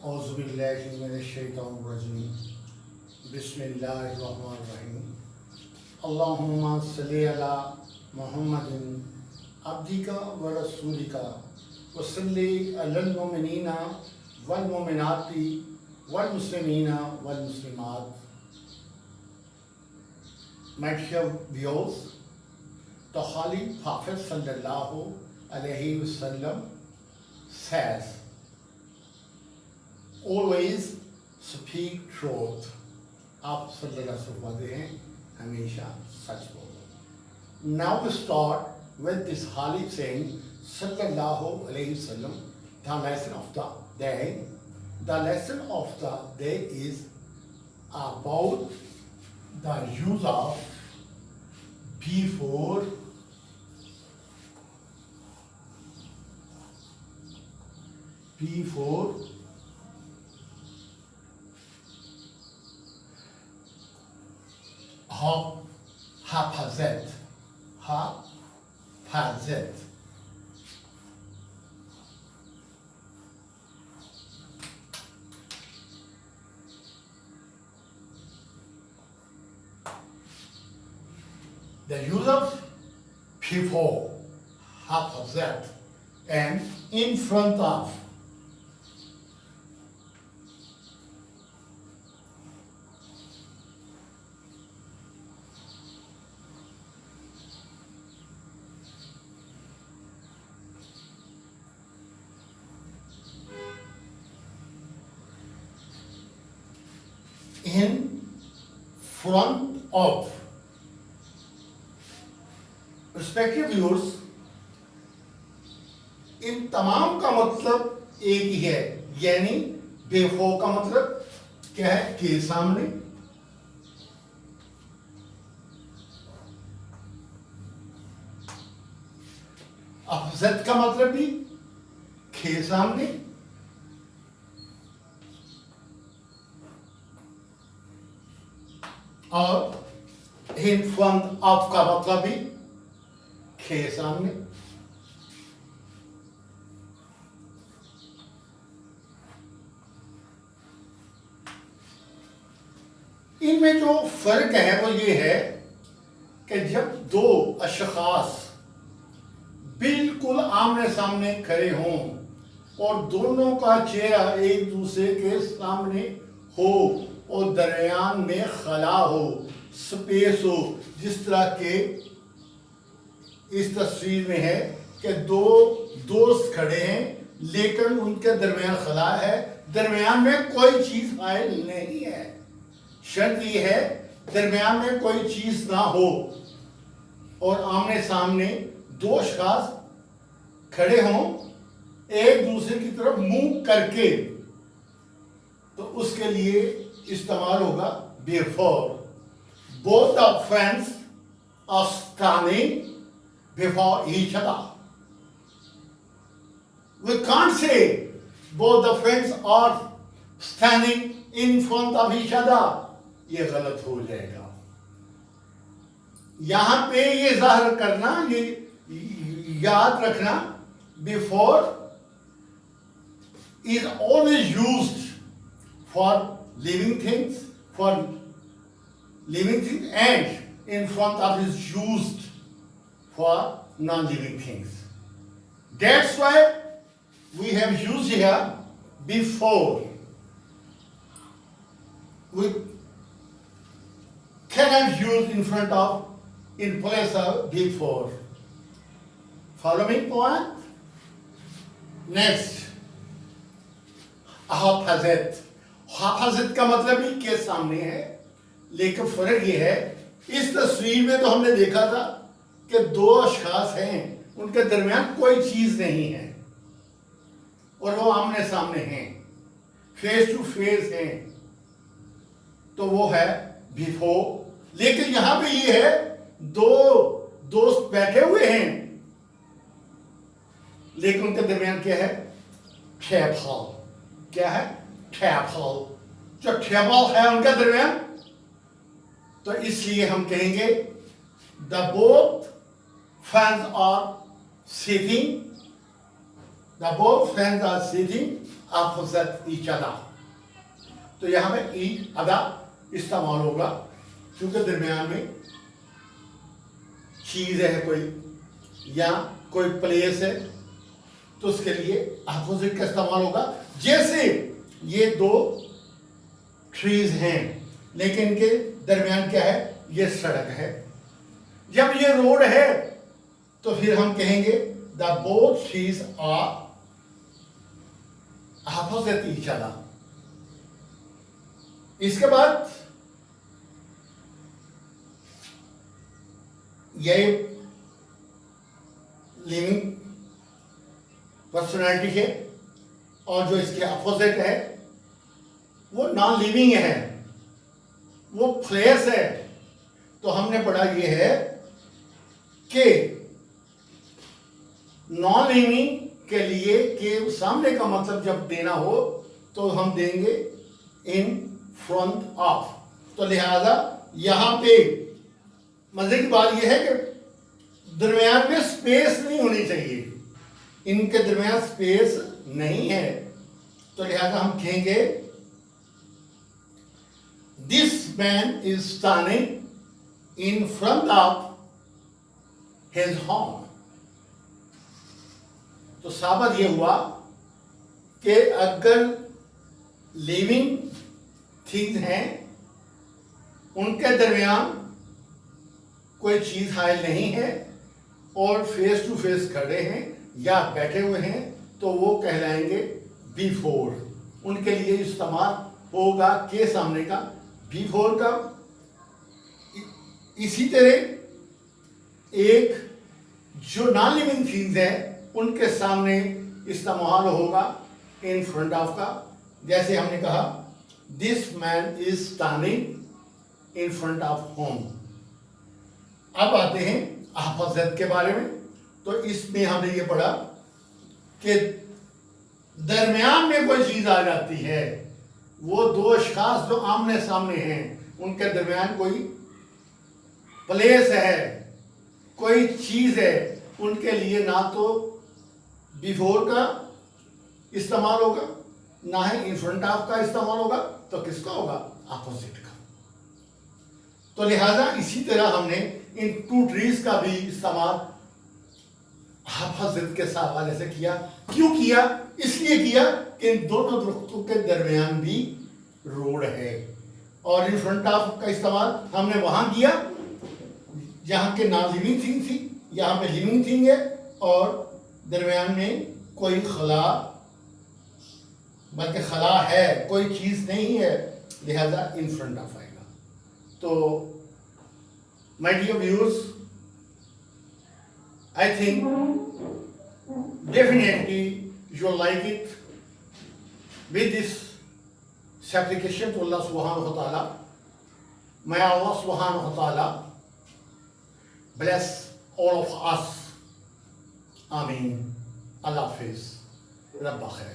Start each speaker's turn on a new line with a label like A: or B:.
A: औज़ुबिल्लाहिमिनश्शैतानिर्रजीम बिस्मिल्लाहिर्रहमानिर्रहीम अल्लाहुम्मा सल्लि अला मुहम्मदिन अब्दिका व रसूलिका व सल्लि अलल मुमिनीना वल मुमिनाति वल मुस्लिमीना वल मुस्लिमात. My dear viewers, the Holy Prophet sallallahu alaihi wasallam says, always speak truth. आप सल्लल्लाहु अलैहि वसल्लम हैं हमेशा सच बोलो. Now we start with this holy saying sallallahu alaihi wasallam. The lesson of the day. The lesson of the day is about the use of before, haphazard. The use of before, haphazard, and in front of. In front of. Respective viewers, इन तमाम का मतलब एक ही है, यानी before का मतलब क्या है? के सामने. अफजत का मतलब भी के सामने. और इन फ्रंट ऑफ का मतलब भी के सामने. इनमें जो फर्क है वो ये है कि जब दो अशखास बिल्कुल आमने सामने खड़े हों और दोनों का चेहरा एक दूसरे के सामने हो और दरमियान में खला हो, स्पेस हो, जिस तरह के इस तस्वीर में है कि दो दोस्त खड़े हैं लेकिन उनके दरमियान खला है, दरमियान में कोई चीज हायल नहीं है. शर्त यह है दरमियान में कोई चीज ना हो और आमने सामने दो अशखास खड़े हों एक दूसरे की तरफ मुंह करके, तो उसके लिए इस्तेमाल होगा before. Both the friends are standing before each other. We can't say both the friends are standing in front of each other. ये गलत हो जाएगा. यहां पे ये जाहिर करना, ये याद रखना, before is always used for living things, and in front of is used for non-living things. That's why we have used here before. We cannot use in front of, in place of before. Following point. Next, haphazard. हाफाजत का मतलब भी के सामने है, लेकिन फर्क ये है इस तस्वीर में तो हमने देखा था कि दो अशखास हैं, उनके दरमियान कोई चीज नहीं है और वो आमने सामने हैं, फेस टू फेस हैं, तो वो है बिफोर. लेकिन यहां पे ये है दो दोस्त बैठे हुए हैं लेकिन उनके दरमियान क्या है? टेबल. क्या है? टेबल. जो टेबल है उनके दरमियान, तो इसलिए हम कहेंगे the both friends are sitting the both friends are sitting opposite each other. तो यहाँ में ईच अदर इस्तेमाल होगा क्योंकि दरमियान में चीज है कोई या कोई प्लेस है, तो उसके लिए अपोजिट का इस्तेमाल होगा। जैसे ये दो ट्रीज हैं लेकिन इनके दरमियान क्या है, ये सड़क है। जब ये रोड है तो फिर हम कहेंगे the both trees are opposite each other. इसके बाद ये लिविंग पर्सनैलिटी है और जो इसके अपोजिट है वो नॉन लिविंग है, वो प्लेस है। तो हमने पढ़ा ये है कि नॉन लिविंग के लिए के सामने का मतलब जब देना हो तो हम देंगे इन फ्रंट ऑफ। तो लिहाजा यहां पे मजे की बात यह है कि दरमियान में स्पेस नहीं होनी चाहिए, इनके दरमियान स्पेस नहीं है। तो लिहाजा हम कहेंगे this man is standing in front of his home. तो साबित यह हुआ कि अगर लिविंग थिंग्स हैं उनके दरमियान कोई चीज हायल नहीं है और फेस टू फेस खड़े हैं या बैठे हुए हैं तो वो कहलाएंगे बिफोर। उनके लिए इस्तेमाल होगा के सामने का बिफोर का। इसी तरह एक जो नॉन लिविंग थिंग्स है उनके सामने इस्तेमाल होगा इन फ्रंट ऑफ का। जैसे हमने कहा this man is standing in front of home. अब आते हैं ऑपोजिट के बारे में। तो इसमें हमने ये पढ़ा कि दरमियान में कोई चीज आ जाती है, वो दो अशखास जो आमने सामने हैं उनके दरमियान कोई प्लेस है, कोई चीज है, उनके लिए ना तो बिफोर का इस्तेमाल होगा ना ही इन फ्रंट ऑफ का इस्तेमाल होगा, तो किसका होगा, ऑपोजिट का। तो लिहाजा इसी तरह हमने इन टू ट्रीज का भी इस्तेमाल ऑपोजिट के हवाले से किया। क्यों किया? इसलिए किया कि इन दोनों दरख्तों के दरमियान भी रोड है और इन फ्रंट ऑफ का इस्तेमाल हमने वहां किया जहां के नॉन लिविंग थिंग थी, यहाँ पे लिविंग थिंग है और दरमियान में कोई खला, बल्कि खला है, कोई चीज नहीं है, लिहाजा इन फ्रंट ऑफ आएगा। तो my dear viewers, I think definitely you like it with this supplication to Allah subhanahu wa ta'ala. May Allah subhanahu wa ta'ala bless all of us. Ameen. Allah Hafiz. Rabba khair.